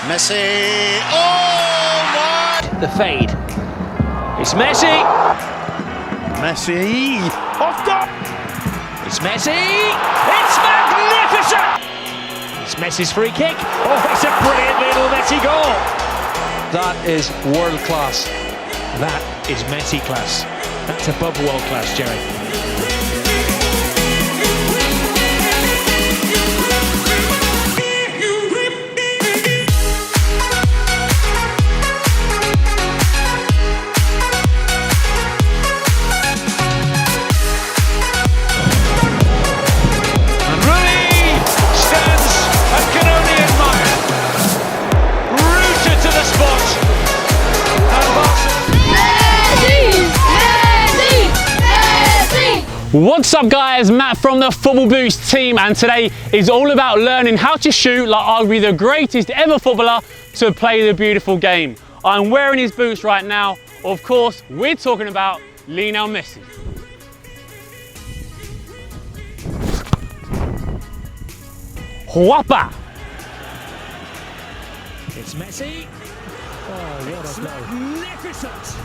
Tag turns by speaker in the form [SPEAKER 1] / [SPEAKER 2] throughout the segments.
[SPEAKER 1] Messi. Oh my!
[SPEAKER 2] The fade. It's Messi.
[SPEAKER 1] Messi. Off top.
[SPEAKER 2] It's Messi. It's magnificent. It's Messi's free kick. Oh, it's a brilliant Lionel Messi goal. That is world class. That is Messi class. That's above world class, Jerry. What's up guys, Matt from the Football Boost team, and today is all about learning how to shoot like arguably the greatest ever footballer to play the beautiful game. I'm wearing his boots right now. Of course, we're talking about Lionel Messi. Whopper! It's Messi. Oh, what a magnificent!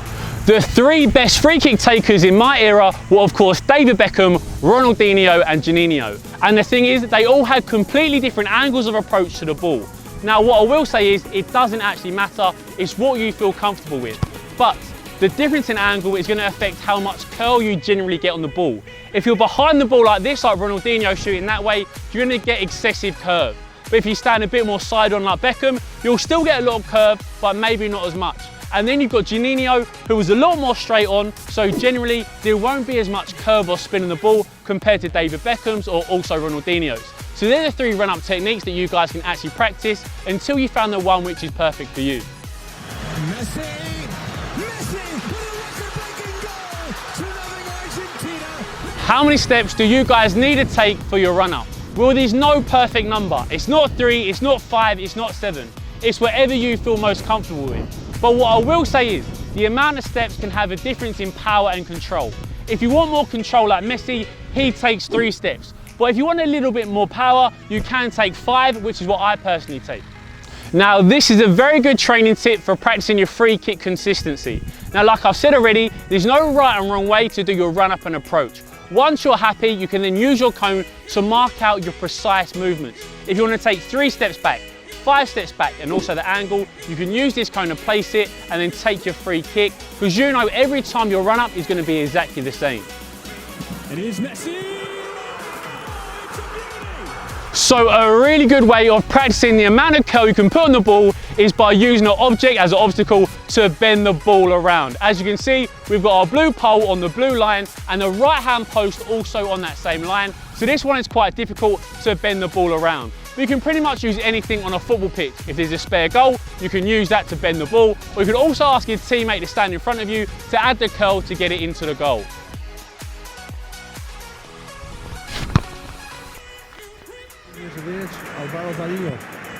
[SPEAKER 2] The three best free kick takers in my era were of course David Beckham, Ronaldinho and Juninho. And the thing is, they all had completely different angles of approach to the ball. Now what I will say is, it doesn't actually matter, it's what you feel comfortable with. But the difference in angle is going to affect how much curl you generally get on the ball. If you're behind the ball like this, like Ronaldinho shooting that way, you're going to get excessive curve. But if you stand a bit more side on like Beckham, you'll still get a lot of curve, but maybe not as much. And then you've got Juninho, who was a lot more straight on, so generally there won't be as much curve or spin on the ball compared to David Beckham's or also Ronaldinho's. So they're the three run-up techniques that you guys can actually practice until you found the one which is perfect for you.
[SPEAKER 3] Messi! Messi! With a record-breaking goal to Argentina!
[SPEAKER 2] How many steps do you guys need to take for your run-up? Well, there's no perfect number. It's not 3, it's not 5, it's not 7. It's whatever you feel most comfortable with. But what I will say is, the amount of steps can have a difference in power and control. If you want more control like Messi, he takes 3 steps. But if you want a little bit more power, you can take 5, which is what I personally take. Now, this is a very good training tip for practicing your free kick consistency. Now, like I've said already, there's no right and wrong way to do your run-up and approach. Once you're happy, you can then use your cone to mark out your precise movements. If you want to take 3 steps back, 5 steps back, and also the angle, you can use this cone to place it and then take your free kick, because you know every time your run up is going to be exactly the same.
[SPEAKER 3] It is Messi!
[SPEAKER 2] So a really good way of practicing the amount of curl you can put on the ball is by using an object as an obstacle to bend the ball around. As you can see, we've got our blue pole on the blue line and the right hand post also on that same line. So this one is quite difficult to bend the ball around. But you can pretty much use anything on a football pitch. If there's a spare goal, you can use that to bend the ball, or you can also ask your teammate to stand in front of you to add the curl to get it into the goal.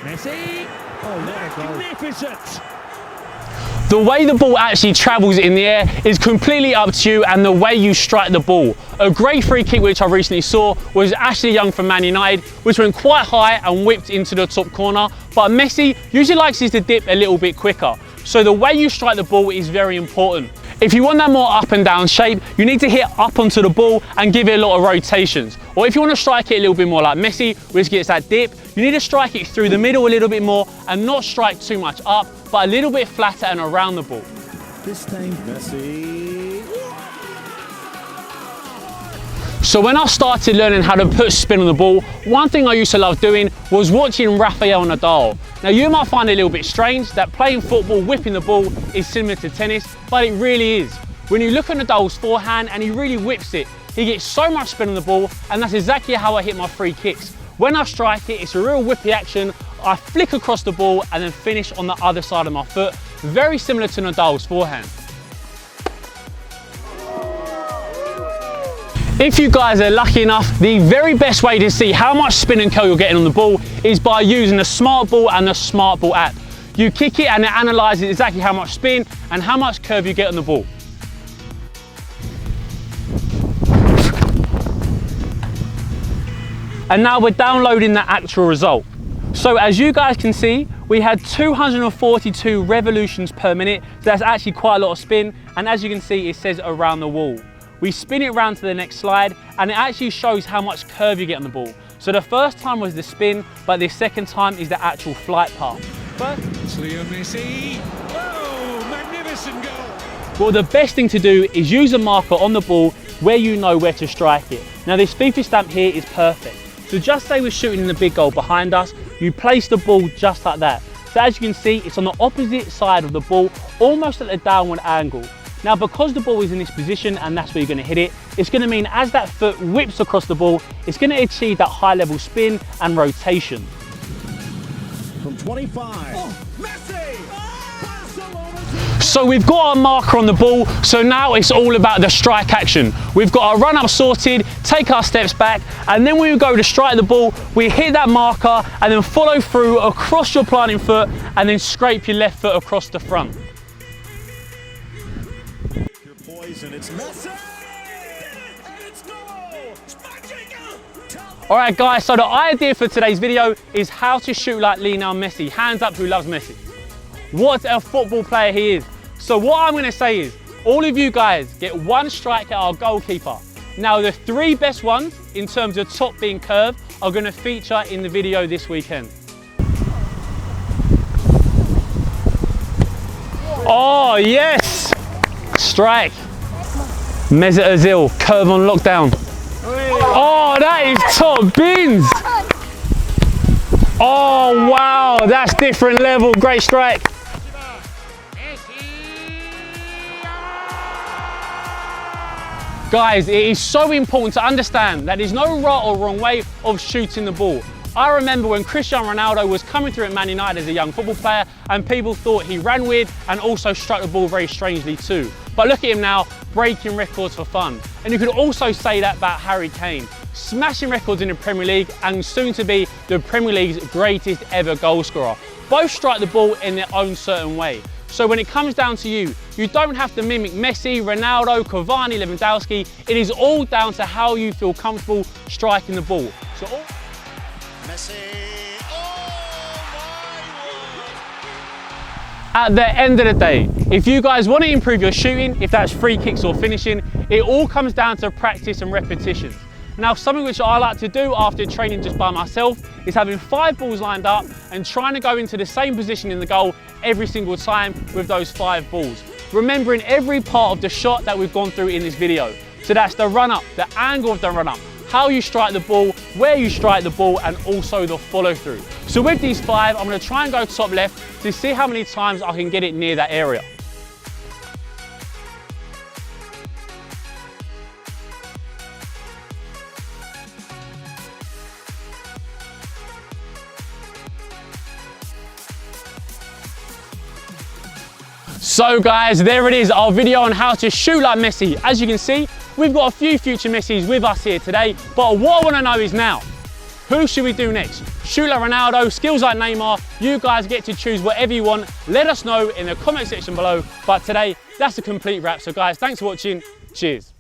[SPEAKER 3] Messi! Oh, magnificent!
[SPEAKER 2] The way the ball actually travels in the air is completely up to you and the way you strike the ball. A great free kick which I recently saw was Ashley Young from Man United, which went quite high and whipped into the top corner, but Messi usually likes this to dip a little bit quicker. So the way you strike the ball is very important. If you want that more up and down shape, you need to hit up onto the ball and give it a lot of rotations. Or if you want to strike it a little bit more like Messi, which gets that dip, you need to strike it through the middle a little bit more and not strike too much up, but a little bit flatter and around the ball.
[SPEAKER 3] This time, Messi.
[SPEAKER 2] So when I started learning how to put spin on the ball, one thing I used to love doing was watching Rafael Nadal. Now you might find it a little bit strange that playing football, whipping the ball is similar to tennis, but it really is. When you look at Nadal's forehand and he really whips it, he gets so much spin on the ball, and that's exactly how I hit my free kicks. When I strike it, it's a real whippy action. I flick across the ball and then finish on the other side of my foot, very similar to Nadal's forehand. If you guys are lucky enough, the very best way to see how much spin and curl you're getting on the ball is by using the Smart Ball and the Smart Ball app. You kick it and it analyses exactly how much spin and how much curve you get on the ball. And now we're downloading the actual result. So as you guys can see, we had 242 revolutions per minute, so that's actually quite a lot of spin, and as you can see, it says around the wall. We spin it round to the next slide, and it actually shows how much curve you get on the ball. So the first time was the spin, but the second time is the actual flight path.
[SPEAKER 3] It's Lionel Messi. Oh, magnificent goal.
[SPEAKER 2] Well, the best thing to do is use a marker on the ball where you know where to strike it. Now this FIFA stamp here is perfect. So just say we're shooting in the big goal behind us, you place the ball just like that. So as you can see, it's on the opposite side of the ball, almost at a downward angle. Now because the ball is in this position and that's where you're going to hit it, it's going to mean as that foot whips across the ball, it's going to achieve that high level spin and rotation.
[SPEAKER 3] From 25. Oh, Messi!
[SPEAKER 2] So we've got our marker on the ball, so now it's all about the strike action. We've got our run up sorted, take our steps back, and then when we go to strike the ball, we hit that marker and then follow through across your planting foot and then scrape your left foot across the front.
[SPEAKER 3] Your poison, it's Messi! And it's goal!
[SPEAKER 2] All right guys, so the idea for today's video is how to shoot like Lionel Messi. Hands up who loves Messi. What a football player he is. So what I'm going to say is, all of you guys get one strike at our goalkeeper. Now the 3 best ones, in terms of top being curved, are going to feature in the video this weekend. Oh yes! Strike. Mesut Ozil, curve on lockdown. Oh, that is top bins! Oh wow, that's different level, great strike. Guys, it is so important to understand that there's no right or wrong way of shooting the ball. I remember when Cristiano Ronaldo was coming through at Man United as a young football player and people thought he ran weird and also struck the ball very strangely too. But look at him now, breaking records for fun. And you could also say that about Harry Kane, smashing records in the Premier League and soon to be the Premier League's greatest ever goal scorer. Both strike the ball in their own certain way. So when it comes down to you, you don't have to mimic Messi, Ronaldo, Cavani, Lewandowski. It is all down to how you feel comfortable striking the ball. So
[SPEAKER 1] Messi. Oh my word.
[SPEAKER 2] At the end of the day, if you guys want to improve your shooting, if that's free kicks or finishing, it all comes down to practice and repetitions. Now, something which I like to do after training just by myself is having 5 balls lined up and trying to go into the same position in the goal every single time with those 5 balls. Remembering every part of the shot that we've gone through in this video. So that's the run up, the angle of the run up, how you strike the ball, where you strike the ball, and also the follow through. So with these 5, I'm going to try and go top left to see how many times I can get it near that area. So guys, there it is, our video on how to shoot like Messi. As you can see, we've got a few future Messis with us here today, but what I want to know is now, who should we do next? Shoot like Ronaldo, skills like Neymar, you guys get to choose whatever you want. Let us know in the comment section below. But today, that's a complete wrap. So guys, thanks for watching, cheers.